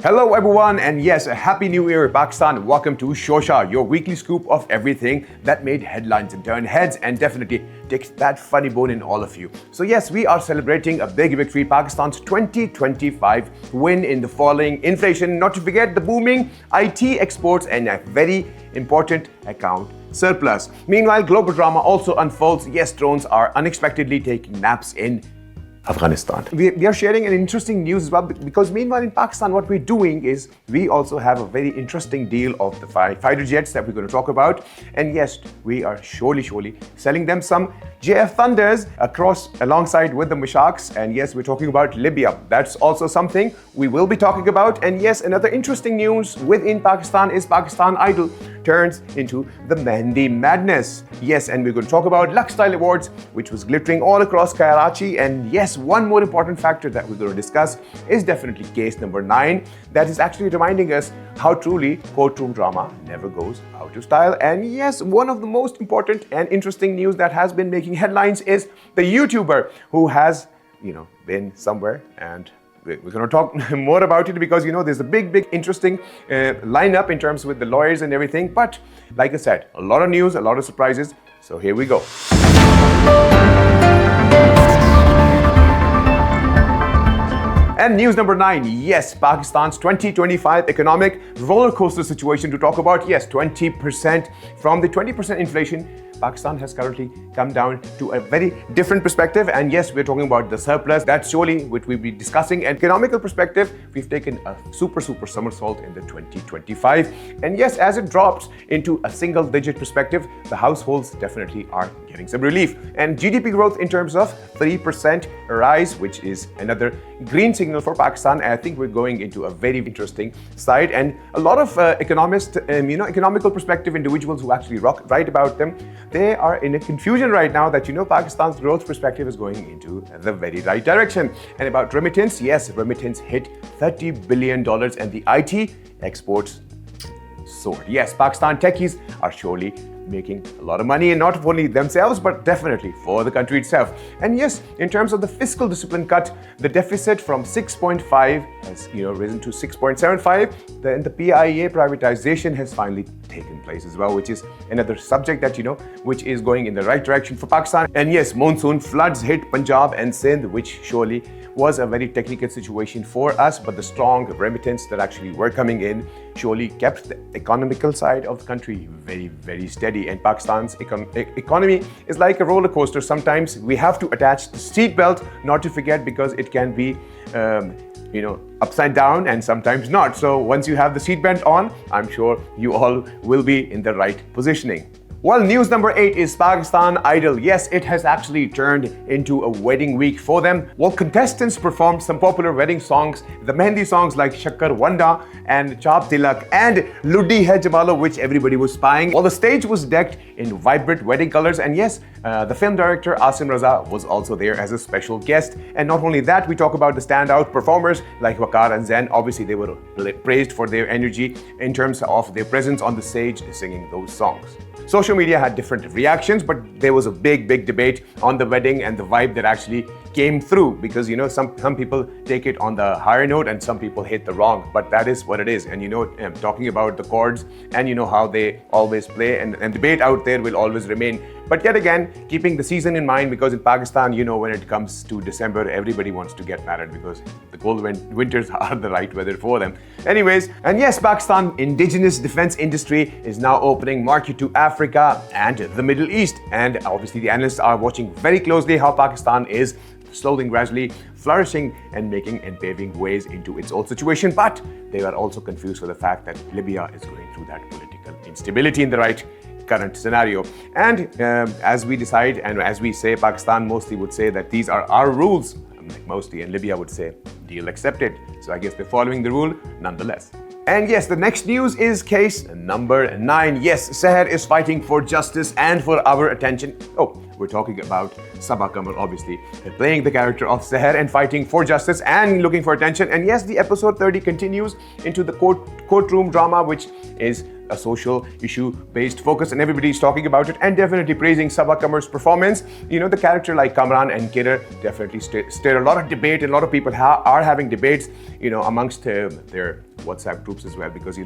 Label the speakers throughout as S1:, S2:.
S1: Hello everyone, and yes, a happy new year Pakistan. Welcome to Shosha, your weekly scoop of everything that made headlines and turned heads and definitely takes that funny bone in all of you. So yes, we are celebrating a big victory, Pakistan's 2025 win in the falling inflation, not to forget the booming IT exports and a very important account surplus. Meanwhile, global drama also unfolds. Yes, drones are unexpectedly taking naps in Afghanistan. We are sharing an interesting news as well, because meanwhile in Pakistan what we're doing is we also have a very interesting deal of the fighter jets that we're going to talk about. And yes, we are surely selling them some JF Thunders alongside with the Mashaks. And yes, we're talking about Libya. That's also something we will be talking about. And yes, another interesting news within Pakistan is Pakistan Idol turns into the Mehndi madness. Yes, and we're going to talk about Lux Style Awards, which was glittering all across Karachi. And yes, one more important factor that we're going to discuss is definitely case number 9. That is actually reminding us how truly courtroom drama never goes out of style. And yes, one of the most important and interesting news that has been making headlines is the YouTuber who has, been somewhere, and we're going to talk more about it because, there's a big, interesting lineup in terms with the lawyers and everything. But like I said, a lot of news, a lot of surprises. So here we go. And news number 9, yes, Pakistan's 2025 economic roller coaster situation to talk about. Yes, 20%. From the 20% inflation, Pakistan has currently come down to a very different perspective. And yes, we're talking about the surplus. That's surely what we'll be discussing. And economical perspective, we've taken a super somersault in the 2025. And yes, as it drops into a single digit perspective, the households definitely are getting some relief. And GDP growth in terms of 3% rise, which is another green signal for Pakistan. And I think we're going into a very interesting side. And a lot of economists, economical perspective individuals who actually write about them, they are in a confusion right now that, Pakistan's growth perspective is going into the very right direction. And about remittance, yes, remittance hit $30 billion and the IT exports soared. Yes, Pakistan techies are surely making a lot of money, and not only themselves, but definitely for the country itself. And yes, in terms of the fiscal discipline cut, the deficit from 6.5 has risen to 6.75. Then the PIA privatization has finally taken place as well, which is another subject that which is going in the right direction for Pakistan. And yes, monsoon floods hit Punjab and Sindh, which surely was a very technical situation for us, but the strong remittance that actually were coming in surely kept the economical side of the country very steady. And Pakistan's economy is like a roller coaster. Sometimes we have to attach the seat belt, not to forget, because it can be upside down and sometimes not. So once you have the seat belt on, I'm sure you all will be in the right positioning. Well, news number 8 is Pakistan Idol. Yes, it has actually turned into a wedding week for them. Well, contestants performed some popular wedding songs, the Mehndi songs like Shakkar Wanda and Chap Tilak and Luddi Hai Jamalo, which everybody was spying. Well, the stage was decked in vibrant wedding colors. And yes, the film director Asim Raza was also there as a special guest. And not only that, we talk about the standout performers like Waqar and Zain. Obviously, they were praised for their energy in terms of their presence on the stage singing those songs. Social media had different reactions, but there was a big debate on the wedding and the vibe that actually came through, because some people take it on the higher note and some people hit the wrong, but that is what it is. And talking about the chords and how they always play, and debate out there will always remain. But yet again, keeping the season in mind, because in Pakistan, when it comes to December, everybody wants to get married because the cold winters are the right weather for them. Anyways, and yes, Pakistan indigenous defense industry is now opening market to Africa and the Middle East. And obviously the analysts are watching very closely how Pakistan is slowly and gradually flourishing and making and paving ways into its own situation. But they are also confused for the fact that Libya is going through that political instability in the right current scenario. And as we decide, and as we say, Pakistan mostly would say that these are our rules, mostly, and Libya would say deal accepted. So I guess they're following the rule nonetheless. And yes, the next news is case number 9. Yes, Seher is fighting for justice and for our attention. Oh, we're talking about Sabah Kamal, obviously, playing the character of Seher and fighting for justice and looking for attention. And yes, the episode 30 continues into the courtroom drama, which is a social issue-based focus, and everybody's talking about it and definitely praising Sabah Kamar's performance. The character like Kamran and Kirar definitely stir a lot of debate, and a lot of people are having debates, amongst their WhatsApp groups as well, because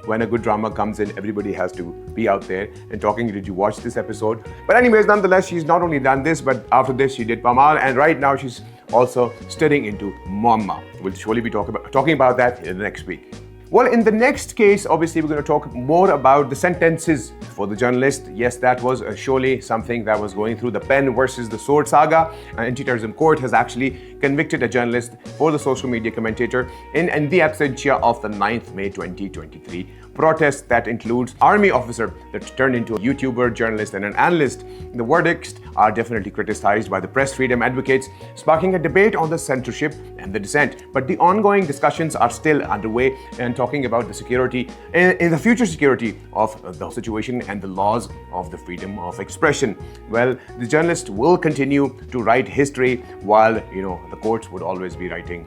S1: when a good drama comes in, everybody has to be out there and talking, did you watch this episode? But anyways, nonetheless, she's not only done this, but after this she did Pamal, and right now she's also studying into Mamma. We'll surely be talking about that in the next week. Well, in the next case, obviously, we're going to talk more about the sentences for the journalist. Yes, that was surely something that was going through the pen versus the sword saga. An anti-terrorism court has actually convicted a journalist for the social media commentator in the absentia of the 9th May 2023 protest that includes army officer that turned into a YouTuber, journalist, and an analyst. The verdicts are definitely criticized by the press freedom advocates, sparking a debate on the censorship and the dissent. But the ongoing discussions are still underway and talking about the security in the future security of the situation and the laws of the freedom of expression. Well, the journalist will continue to write history while, the courts would always be writing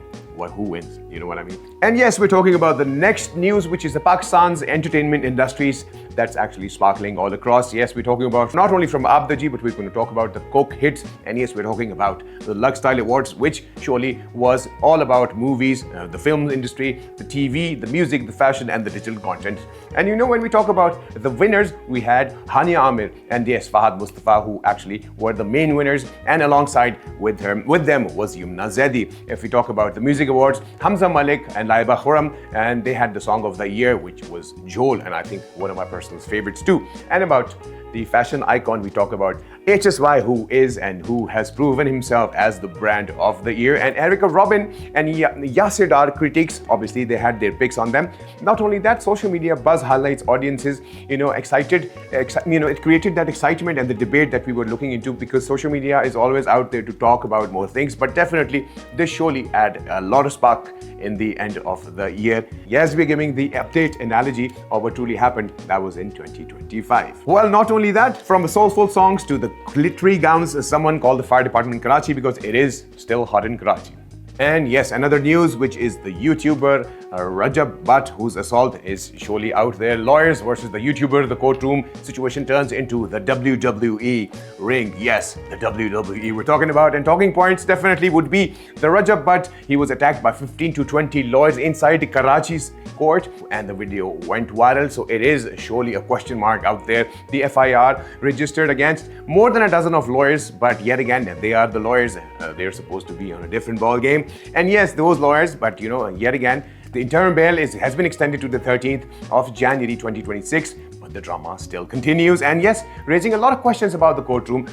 S1: who wins, you know what I mean? And yes, we're talking about the next news, which is the Pakistan's entertainment industries that's actually sparkling all across. Yes, we're talking about not only from Abdaji, but we're going to talk about the Coke hits. And yes, we're talking about the Lux Style Awards, which surely was all about movies, the film industry, the TV, the music, the fashion, and the digital content. And when we talk about the winners, we had Hania Amir and yes, Fahad Mustafa, who actually were the main winners. And alongside with them was Yumna Zaidi. If we talk about the music awards, Hamza Malik and Laiba Khurram, and they had the song of the year, which was Jol, and I think one of my personal favorites too. And about the fashion icon, we talk about HSY, who is and who has proven himself as the brand of the year, and Erica Robin and Yasir Dar critics, obviously they had their picks on them. Not only that, social media buzz highlights audiences, excited, it created that excitement and the debate that we were looking into, because social media is always out there to talk about more things, but definitely this surely add a lot of spark in the end of the year. Yes, we're giving the update analogy of what truly happened. That was in 2025. Well, not only that, from the soulful songs to the glittery gowns, someone called the fire department in Karachi because it is still hot in Karachi. And yes, another news, which is the YouTuber Rajab Butt, whose assault is surely out there. Lawyers versus the YouTuber. The courtroom situation turns into the WWE ring. Yes, the WWE we're talking about. And talking points definitely would be the Rajab Butt. He was attacked by 15 to 20 lawyers inside Karachi's court, and the video went viral. So it is surely a question mark out there. The FIR registered against more than a dozen of lawyers, but yet again, they are the lawyers. They're supposed to be on a different ball game. And yes, those lawyers, but yet again, the interim bail has been extended to the 13th of January 2026, but the drama still continues. And yes, raising a lot of questions about the courtroom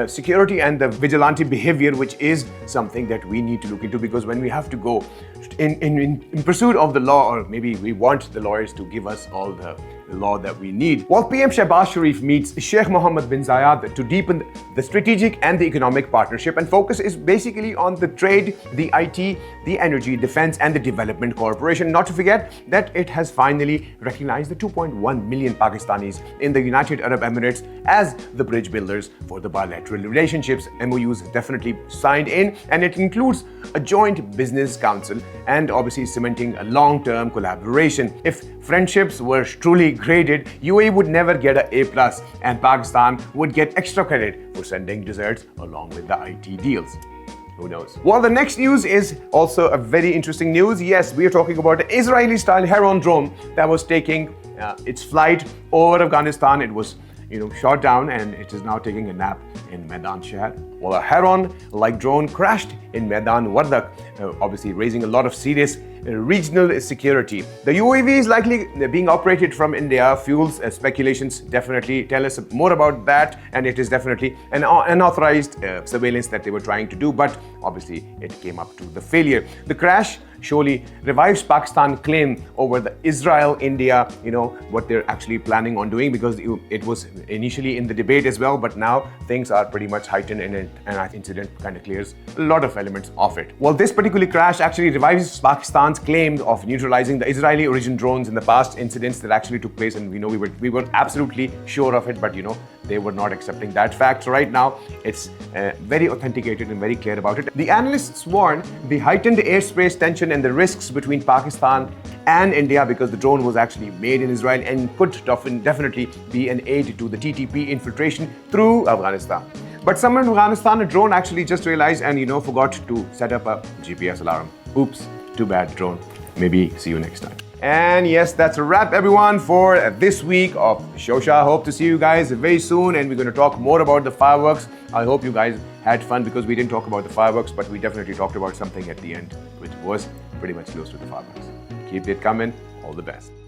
S1: security and the vigilante behavior, which is something that we need to look into, because when we have to go in pursuit of the law, or maybe we want the lawyers to give us all the law that we need. While PM Shehbaz Sharif meets Sheikh Mohammed bin Zayed to deepen the strategic and the economic partnership, and focus is basically on the trade, the IT, the energy, defense, and the development cooperation. Not to forget that it has finally recognized the 2.1 million Pakistanis in the United Arab Emirates as the bridge builders for the bilateral relationships. MOUs definitely signed in, and it includes a joint business council and obviously cementing a long-term collaboration. If friendships were truly graded, UAE would never get an A+, and Pakistan would get extra credit for sending desserts along with the IT deals. Who knows? Well, the next news is also a very interesting news. Yes, we are talking about the Israeli-style Heron drone that was taking its flight over Afghanistan. It was shot down, and it is now taking a nap in Maidan Shahar. Well, a Heron-like drone crashed in Maidan Wardak, obviously raising a lot of serious regional security. The UAV is likely being operated from India. Fuels speculations definitely tell us more about that, and it is definitely an unauthorized surveillance that they were trying to do, but obviously it came up to the failure. The crash surely revives Pakistan's claim over the Israel-India, what they're actually planning on doing, because it was initially in the debate as well, but now things are pretty much heightened, and an incident kind of clears a lot of elements of it. Well, this particular crash actually revives Pakistan's claim of neutralizing the Israeli origin drones in the past incidents that actually took place, and we were absolutely sure of it, but they were not accepting that fact. So right now, it's very authenticated and very clear about it. The analysts warn the heightened airspace tension and the risks between Pakistan and India, because the drone was actually made in Israel and could definitely be an aid to the TTP infiltration through Afghanistan. But somewhere in Afghanistan, a drone actually just realized and forgot to set up a GPS alarm. Oops, too bad drone. Maybe see you next time. And yes, that's a wrap, everyone, for this week of Shosha. Hope to see you guys very soon, and we're going to talk more about the fireworks. I hope you guys had fun because we didn't talk about the fireworks, but we definitely talked about something at the end, which was pretty much close to the fireworks. Keep it coming. All the best.